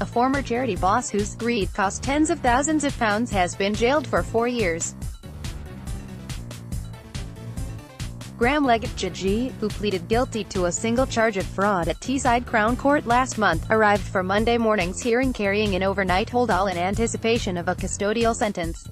A former charity boss whose greed cost tens of thousands of pounds has been jailed for 4 years. Leggatt Chidgey, who pleaded guilty to a single charge of fraud at Teesside Crown Court last month, arrived for Monday morning's hearing carrying an overnight holdall in anticipation of a custodial sentence.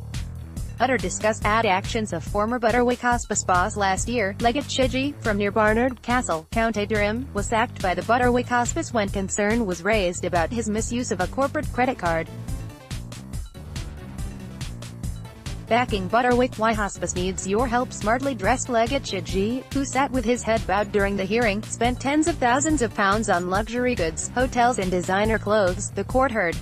Utter disgust at actions of former Butterwick Hospice boss last year, Leggatt Chidgey, from near Barnard Castle, County Durham, was sacked by the Butterwick Hospice when concern was raised about his misuse of a corporate credit card. Backing Butterwick Why Hospice Needs Your Help. Smartly dressed Leggatt Chidgey, who sat with his head bowed during the hearing, spent tens of thousands of pounds on luxury goods, hotels and designer clothes, the court heard.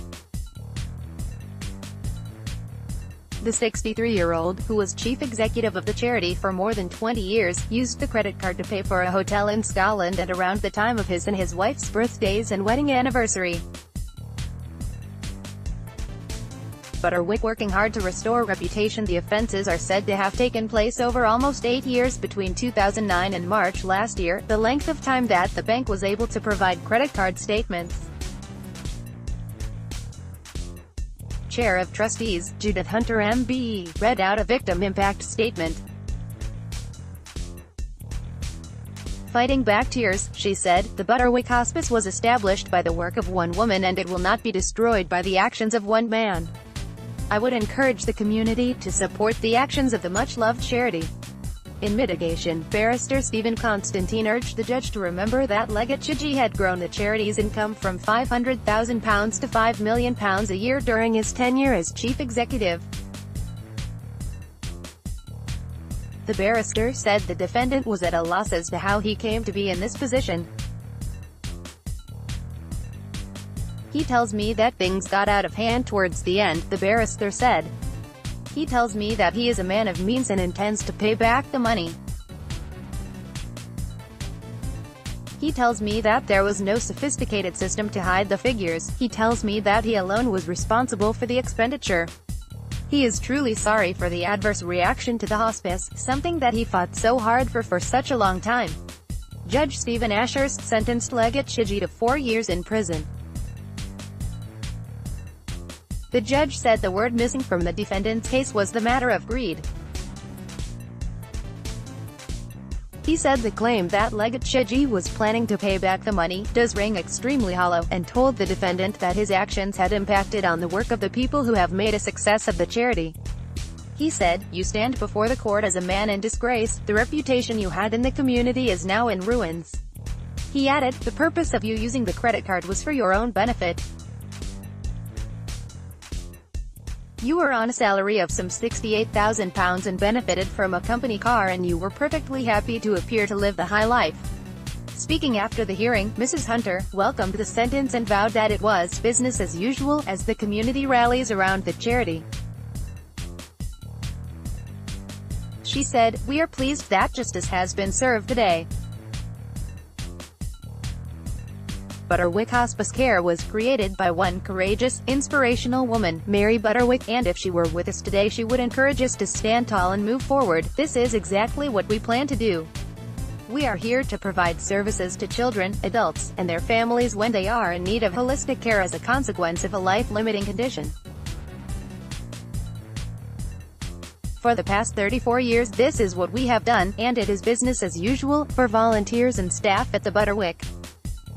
The 63-year-old, who was chief executive of the charity for more than 20 years, used the credit card to pay for a hotel in Scotland at around the time of his and his wife's birthdays and wedding anniversary. Butterwick working hard to restore reputation. The offences are said to have taken place over almost 8 years between 2009 and March last year, the length of time that the bank was able to provide credit card statements. Chair of Trustees, Judith Hunter MBE, read out a victim impact statement. Fighting back tears, she said, "The Butterwick Hospice was established by the work of one woman and it will not be destroyed by the actions of one man. I would encourage the community to support the actions of the much-loved charity." In mitigation, Barrister Stephen Constantine urged the judge to remember that Leggatt Chidgey had grown the charity's income from £500,000 to £5 million a year during his tenure as chief executive. The barrister said the defendant was at a loss as to how he came to be in this position. "He tells me that things got out of hand towards the end," the barrister said. "He tells me that he is a man of means and intends to pay back the money. He tells me that there was no sophisticated system to hide the figures. He tells me that he alone was responsible for the expenditure. He is truly sorry for the adverse reaction to the hospice, something that he fought so hard for such a long time." Judge Stephen Ashurst sentenced Leggatt Chidgey to 4 years in prison. The judge said the word missing from the defendant's case was the matter of greed. He said the claim that Leggatt Chidgey was planning to pay back the money does ring extremely hollow, and told the defendant that his actions had impacted on the work of the people who have made a success of the charity. He said, "You stand before the court as a man in disgrace. The reputation you had in the community is now in ruins." He added, "The purpose of you using the credit card was for your own benefit. You were on a salary of some £68,000 and benefited from a company car, and you were perfectly happy to appear to live the high life." Speaking after the hearing, Mrs. Hunter welcomed the sentence and vowed that it was business as usual as the community rallies around the charity. She said, "We are pleased that justice has been served today. Butterwick Hospice Care was created by one courageous, inspirational woman, Mary Butterwick, and if she were with us today she would encourage us to stand tall and move forward. This is exactly what we plan to do. We are here to provide services to children, adults, and their families when they are in need of holistic care as a consequence of a life-limiting condition. For the past 34 years this is what we have done, and it is business as usual for volunteers and staff at the Butterwick.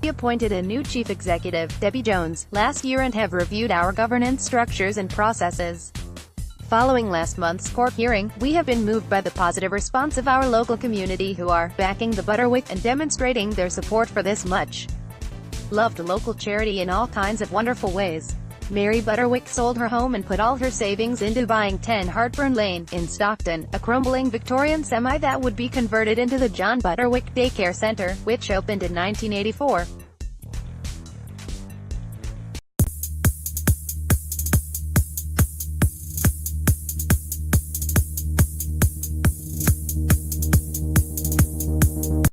We appointed a new chief executive, Debbie Jones, last year and have reviewed our governance structures and processes. Following last month's court hearing, we have been moved by the positive response of our local community who are backing the Butterwick and demonstrating their support for this much loved local charity in all kinds of wonderful ways." Mary Butterwick sold her home and put all her savings into buying 10 Heartburn Lane, in Stockton, a crumbling Victorian semi that would be converted into the John Butterwick Daycare Centre, which opened in 1984.